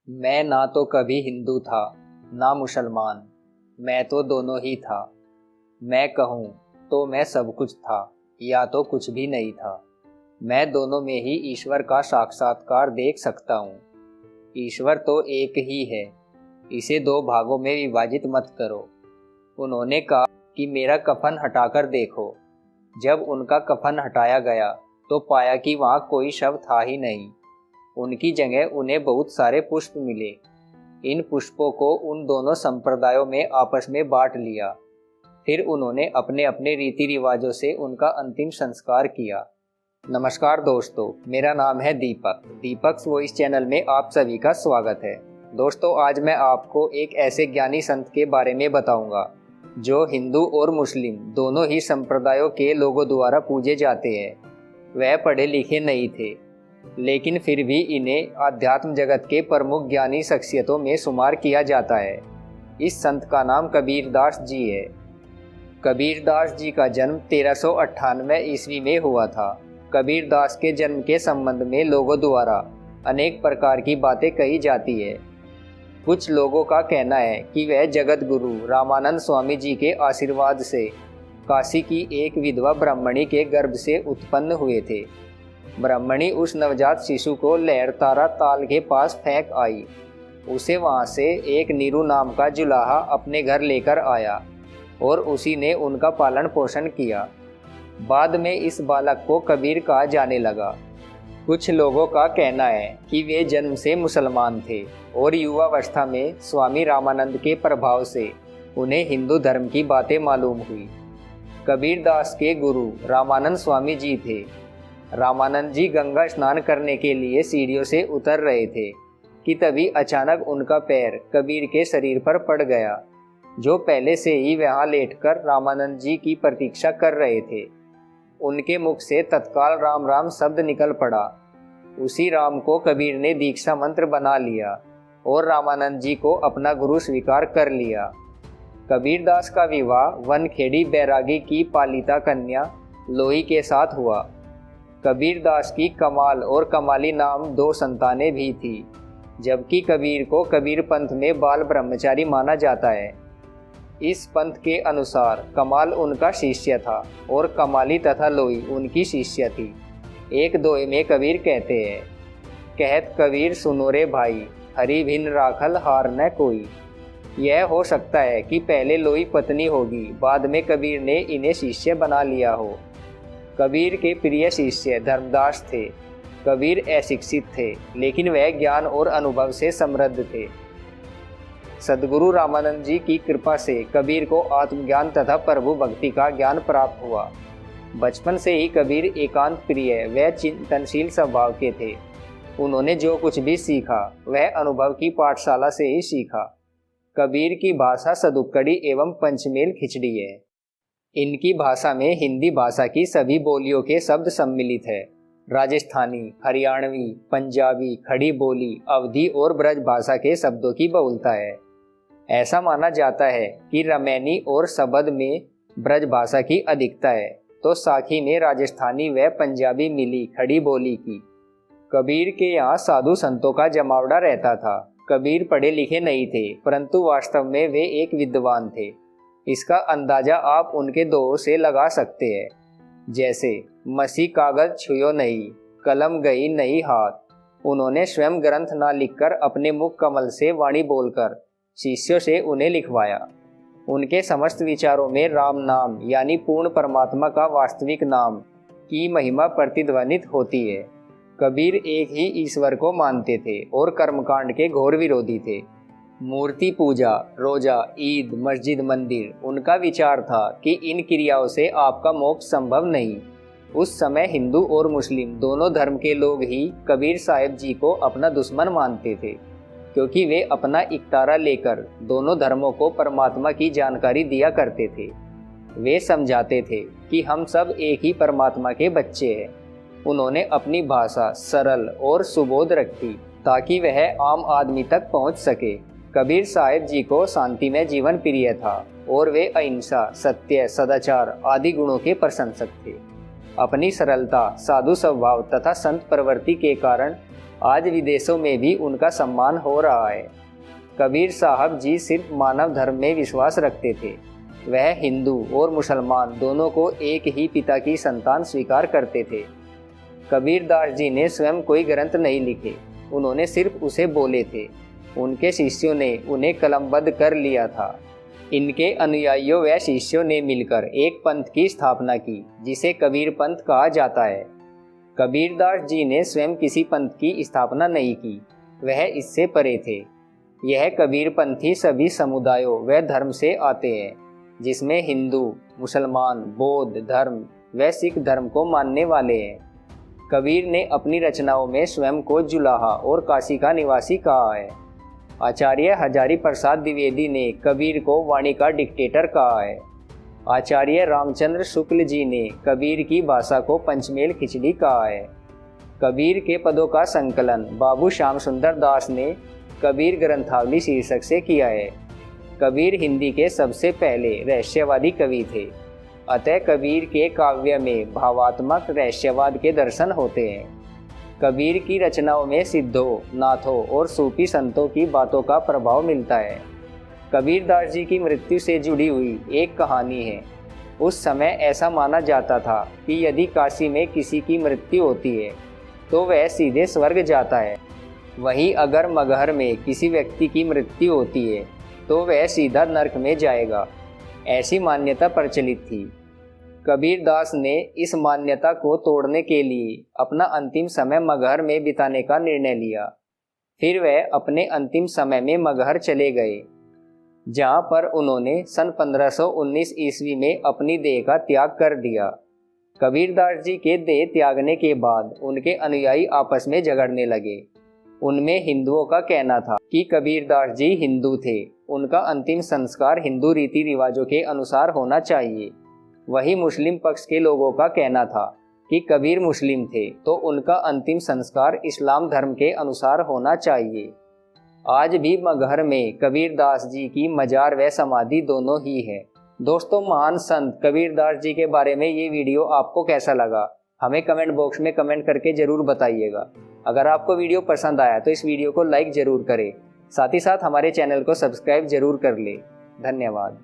मैं ना तो कभी हिंदू था ना मुसलमान, मैं तो दोनों ही था। मैं कहूँ तो मैं सब कुछ था या तो कुछ भी नहीं था। मैं दोनों में ही ईश्वर का साक्षात्कार देख सकता हूँ। ईश्वर तो एक ही है, इसे दो भागों में विभाजित मत करो। उन्होंने कहा कि मेरा कफन हटाकर देखो। जब उनका कफन हटाया गया तो पाया कि वहाँ कोई शव था ही नहीं। उनकी जगह उन्हें बहुत सारे पुष्प मिले। इन पुष्पों को उन दोनों संप्रदायों में आपस में बांट लिया। फिर उन्होंने अपने अपने रीति रिवाजों से उनका अंतिम संस्कार किया। नमस्कार दोस्तों, मेरा नाम है दीपक। दीपक वॉइस चैनल में आप सभी का स्वागत है। दोस्तों, आज मैं आपको एक ऐसे ज्ञानी संत के बारे में बताऊंगा जो हिंदू और मुस्लिम दोनों ही संप्रदायों के लोगों द्वारा पूजे जाते हैं। वह पढ़े लिखे नहीं थे, लेकिन फिर भी इन्हें आध्यात्म जगत के प्रमुख ज्ञानी शख्सियतों में शुमार किया जाता है। इस संत का नाम कबीरदास जी है। कबीरदास जी का जन्म 1398 ईस्वी में हुआ था। कबीरदास के जन्म के संबंध में लोगों द्वारा अनेक प्रकार की बातें कही जाती है। कुछ लोगों का कहना है कि वह जगत गुरु रामानंद स्वामी जी के आशीर्वाद से काशी की एक विधवा ब्राह्मणी के गर्भ से उत्पन्न हुए थे। ब्राह्मणी उस नवजात शिशु को लहरतारा ताल के पास फेंक आई। उसे वहां से एक नीरू नाम का जुलाहा अपने घर लेकर आया और उसी ने उनका पालन पोषण किया। बाद में इस बालक को कबीर कहा जाने लगा। कुछ लोगों का कहना है कि वे जन्म से मुसलमान थे और युवावस्था में स्वामी रामानंद के प्रभाव से उन्हें हिंदू धर्म की बातें मालूम हुई। कबीरदास के गुरु रामानंद स्वामी जी थे। रामानंद जी गंगा स्नान करने के लिए सीढ़ियों से उतर रहे थे कि तभी अचानक उनका पैर कबीर के शरीर पर पड़ गया, जो पहले से ही वहां लेटकर रामानंद जी की प्रतीक्षा कर रहे थे। उनके मुख से तत्काल राम राम शब्द निकल पड़ा। उसी राम को कबीर ने दीक्षा मंत्र बना लिया और रामानंद जी को अपना गुरु स्वीकार कर लिया। कबीरदास का विवाह वनखेड़ी बैरागी की पालिता कन्या लोई के साथ हुआ। कबीरदास की कमाल और कमाली नाम दो संतानें भी थी, जबकि कबीर को कबीर पंथ में बाल ब्रह्मचारी माना जाता है। इस पंथ के अनुसार कमाल उनका शिष्य था और कमाली तथा लोई उनकी शिष्य थी। एक दोहे में कबीर कहते हैं, कहत कबीर सुनो रे भाई, हरि भिन्न राखल हार न कोई। यह हो सकता है कि पहले लोई पत्नी होगी, बाद में कबीर ने इन्हें शिष्य बना लिया हो। कबीर के प्रिय शिष्य धर्मदास थे। कबीर अशिक्षित थे, लेकिन वह ज्ञान और अनुभव से समृद्ध थे। सद्गुरु रामानंद जी की कृपा से कबीर को आत्मज्ञान तथा प्रभु भक्ति का ज्ञान प्राप्त हुआ। बचपन से ही कबीर एकांत प्रिय व चिंतनशील स्वभाव के थे। उन्होंने जो कुछ भी सीखा वह अनुभव की पाठशाला से ही सीखा। कबीर की भाषा सदुक्कड़ी एवं पंचमेल खिचड़ी है। इनकी भाषा में हिंदी भाषा की सभी बोलियों के शब्द सम्मिलित है। राजस्थानी, हरियाणवी, पंजाबी, खड़ी बोली, अवधी और ब्रज भाषा के शब्दों की बहुलता है। ऐसा माना जाता है कि रमैनी और सबद में ब्रज भाषा की अधिकता है, तो साखी में राजस्थानी व पंजाबी मिली खड़ी बोली की। कबीर के यहाँ साधु संतों का जमावड़ा रहता था। कबीर पढ़े लिखे नहीं थे, परंतु वास्तव में वे एक विद्वान थे। इसका अंदाजा आप उनके दोहों से लगा सकते हैं, जैसे मसी कागज छुयो नहीं, कलम गई नहीं हाथ। उन्होंने स्वयं ग्रंथ ना लिखकर अपने मुख कमल से वाणी बोलकर शिष्यों से उन्हें लिखवाया। उनके समस्त विचारों में राम नाम यानी पूर्ण परमात्मा का वास्तविक नाम की महिमा प्रतिध्वनित होती है। कबीर एक ही ईश्वर को मानते थे और कर्मकांड के घोर विरोधी थे। मूर्ति पूजा, रोजा, ईद, मस्जिद, मंदिर, उनका विचार था कि इन क्रियाओं से आपका मोक्ष संभव नहीं। उस समय हिंदू और मुस्लिम दोनों धर्म के लोग ही कबीर साहिब जी को अपना दुश्मन मानते थे, क्योंकि वे अपना इकतारा लेकर दोनों धर्मों को परमात्मा की जानकारी दिया करते थे। वे समझाते थे कि हम सब एक ही परमात्मा के बच्चे हैं। उन्होंने अपनी भाषा सरल और सुबोध रखी ताकि वह आम आदमी तक पहुंच सके। कबीर साहिब जी को शांति में जीवन प्रिय था और वे अहिंसा, सत्य, सदाचार आदि गुणों के प्रशंसक थे। अपनी सरलता, साधु स्वभाव तथा संत प्रवृत्ति के कारण आज विदेशों में भी उनका सम्मान हो रहा है। कबीर साहब जी सिर्फ मानव धर्म में विश्वास रखते थे। वह हिंदू और मुसलमान दोनों को एक ही पिता की संतान स्वीकार करते थे। कबीरदास जी ने स्वयं कोई ग्रंथ नहीं लिखे, उन्होंने सिर्फ उसे बोले थे। उनके शिष्यों ने उन्हें कलमबद्ध कर लिया था। इनके अनुयायियों व शिष्यों ने मिलकर एक पंथ की स्थापना की जिसे कबीर पंथ कहा जाता है। कबीरदास जी ने स्वयं किसी पंथ की स्थापना नहीं की, वह इससे परे थे। यह कबीरपंथी सभी समुदायों व धर्म से आते हैं, जिसमें हिंदू, मुसलमान, बौद्ध धर्म व सिख धर्म को मानने वाले हैं। कबीर ने अपनी रचनाओं में स्वयं को जुलाहा और काशी का निवासी कहा है। आचार्य हजारी प्रसाद द्विवेदी ने कबीर को वाणी का डिक्टेटर कहा है। आचार्य रामचंद्र शुक्ल जी ने कबीर की भाषा को पंचमेल खिचड़ी कहा है। कबीर के पदों का संकलन बाबू श्याम सुंदर दास ने कबीर ग्रंथावली शीर्षक से किया है। कबीर हिंदी के सबसे पहले रहस्यवादी कवि थे, अतः कबीर के काव्य में भावात्मक रहस्यवाद के दर्शन होते हैं। कबीर की रचनाओं में सिद्धों, नाथों और सूफी संतों की बातों का प्रभाव मिलता है। कबीरदास जी की मृत्यु से जुड़ी हुई एक कहानी है। उस समय ऐसा माना जाता था कि यदि काशी में किसी की मृत्यु होती है तो वह सीधे स्वर्ग जाता है, वहीं अगर मगहर में किसी व्यक्ति की मृत्यु होती है तो वह सीधा नरक में जाएगा। ऐसी मान्यता प्रचलित थी। कबीरदास ने इस मान्यता को तोड़ने के लिए अपना अंतिम समय मगहर में बिताने का निर्णय लिया। फिर वह अपने अंतिम समय में मगहर चले गए, जहां पर उन्होंने सन 1519 ईस्वी में अपनी देह का त्याग कर दिया। कबीरदास जी के देह त्यागने के बाद उनके अनुयायी आपस में झगड़ने लगे। उनमें हिंदुओं का कहना था कि कबीरदास जी हिंदू थे, उनका अंतिम संस्कार हिंदू रीति रिवाजों के अनुसार होना चाहिए। वही मुस्लिम पक्ष के लोगों का कहना था कि कबीर मुस्लिम थे तो उनका अंतिम संस्कार इस्लाम धर्म के अनुसार होना चाहिए। आज भी मगहर में कबीरदास जी की मजार व समाधि दोनों ही है। दोस्तों, महान संत कबीरदास जी के बारे में ये वीडियो आपको कैसा लगा, हमें कमेंट बॉक्स में कमेंट करके ज़रूर बताइएगा। अगर आपको वीडियो पसंद आया तो इस वीडियो को लाइक ज़रूर करें, साथ ही साथ हमारे चैनल को सब्सक्राइब ज़रूर कर लें। धन्यवाद।